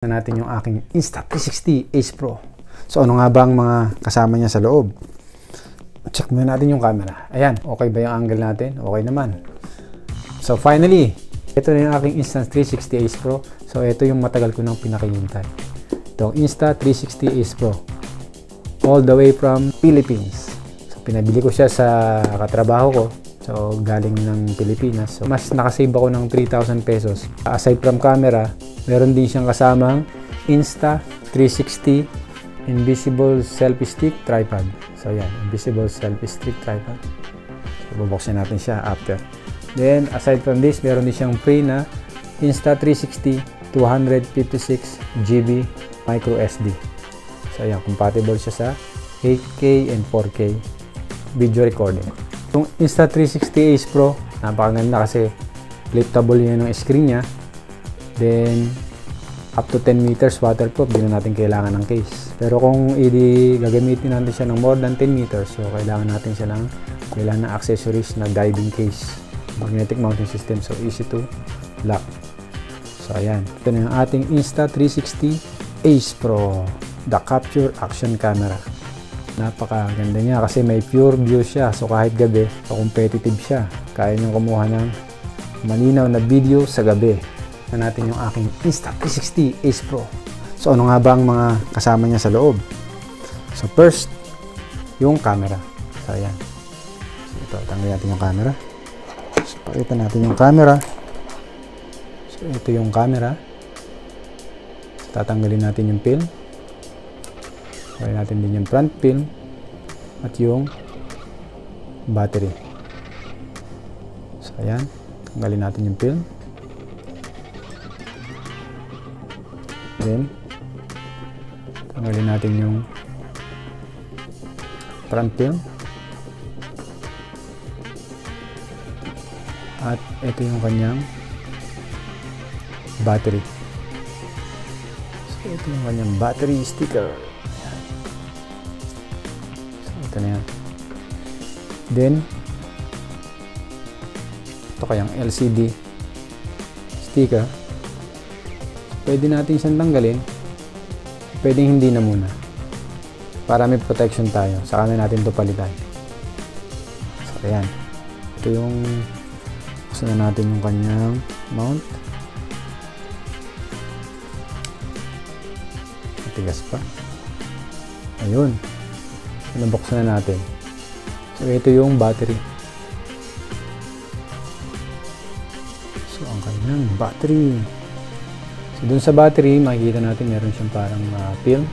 Na natin yung aking Insta360 Ace Pro. So ano nga ba ang mga kasama niya sa loob? Check muna natin yung camera. Ayan, okay ba yung angle natin? Okay naman. So finally, ito na yung aking Insta360 Ace Pro. So ito yung matagal ko nang pinakihintay. Itong Insta360 Ace Pro. All the way from Philippines. So pinabili ko siya sa katrabaho ko. So galing ng Pilipinas. So mas nakasave ako ng 3,000 pesos. Aside from camera, meron din siyang kasamang Insta360 Invisible Selfie Stick Tripod. So yan, Invisible Selfie Stick Tripod. So bubuksan natin siya after. Then aside from this, meron din siyang free na Insta360 256GB micro SD. So yan, compatible siya sa 8K and 4K video recording. Yung Insta360 Ace Pro, napakaganda kasi liftable yun yung screen niya. Then, up to 10 meters waterproof, hindi na natin kailangan ng case. Pero kung gagamitin natin siya ng more than 10 meters, so kailangan natin siya ng accessories na guiding case. Magnetic mounting system, so easy to lock. So, ayan. Ito na yung ating Insta360 Ace Pro, the Capture Action Camera. Napakaganda niya kasi may pure view siya. So, kahit gabi, so competitive siya. Kaya niyang kumuha ng malinaw na video sa gabi. Na natin yung aking Insta360 Ace Pro. So ano nga ba ang mga kasama niya sa loob? So first, yung camera. So ayan. So ito, tanggalin natin yung camera. So pakita natin yung camera. So ito yung camera. So, tatanggalin natin yung film. Tanggalin natin din yung front film at yung battery. So ayan, tanggalin natin yung film. Then, tanggalin natin yung front film. At ito yung kanyang battery. So, ito yung kanyang battery sticker. Ayan. So, ito na yan. Then, ito kayang LCD sticker. Pwede natin siyang tanggalin, pwedeng hindi na muna para may protection tayo, saka na natin ito palitan. So ayan, ito yung buksan na natin yung kanyang mount. Matigas pa. Ayun, nabuksan na natin. So ito yung battery. So ang kanyang battery. So, dun sa battery, makikita natin meron siyang parang film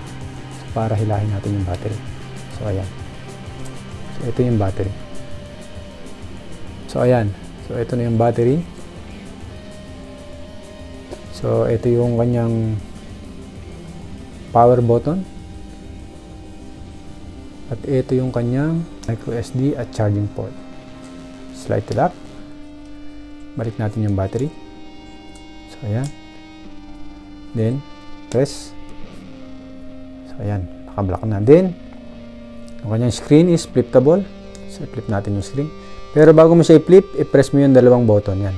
para hilahin natin yung battery. So, ayan. So, ito yung battery. So, ayan. So, ito na yung battery. So, ito yung kanyang power button. At ito yung kanyang micro SD at charging port. Slide to lock. Balik natin yung battery. So, ayan. Then, press. So, ayan. Naka-block na. Then, yung kanyang screen is flippable. So, flip natin yung screen. Pero bago mo siya i-flip, i-press mo yung dalawang button. Yan.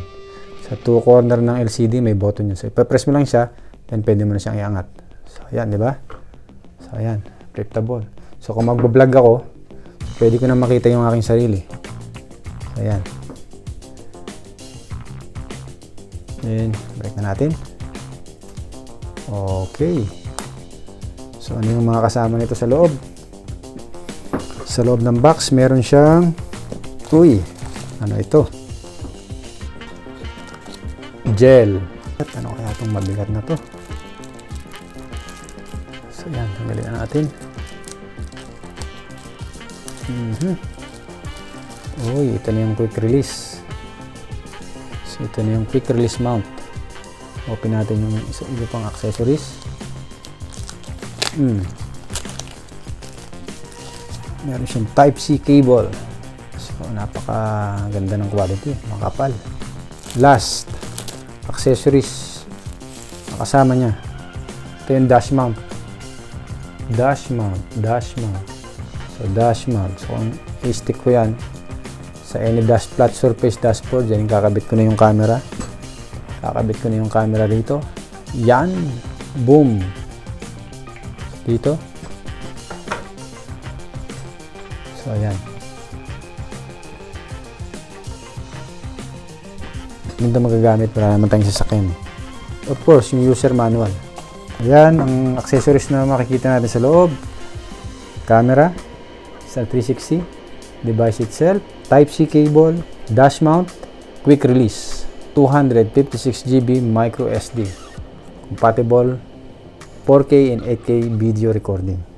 Sa two corner ng LCD, may button yun. So, i-press mo lang siya, then pwede mo na siyang iangat. So, ayan, di ba? So, ayan. Flippable. So, kung mag-vlog ako, pwede ko na makita yung aking sarili. So, ayan. Then, break na natin. Okay. So, ano yung mga kasama nito sa loob? Sa loob ng box, meron siyang ano ito? Gel. At ano kaya itong mabigat na to? So, yan. Tanggalin na natin. Ito na yung quick release. So, ito na yung quick release mount. Open natin yung iba pang accessories. Meron siyang Type-C cable. So, napakaganda ng quality. Makapal. Last, accessories. Kasama niya. Ito yung dash mount. Dash mount. So, dash mount. So, kung i-stick ko yan sa any flat surface dashboard, yan, kakabit ko na yung camera. Kakabit ko na yung camera rito. Yan. Boom. Dito. So, ayan. Hindi magagamit para naman tayong sasakyan. Of course, yung user manual. Ayan, ang accessories na makikita natin sa loob. Camera, Insta360, device itself, Type-C cable, dash mount, quick release, 256GB micro SD, compatible 4K and 8K video recording.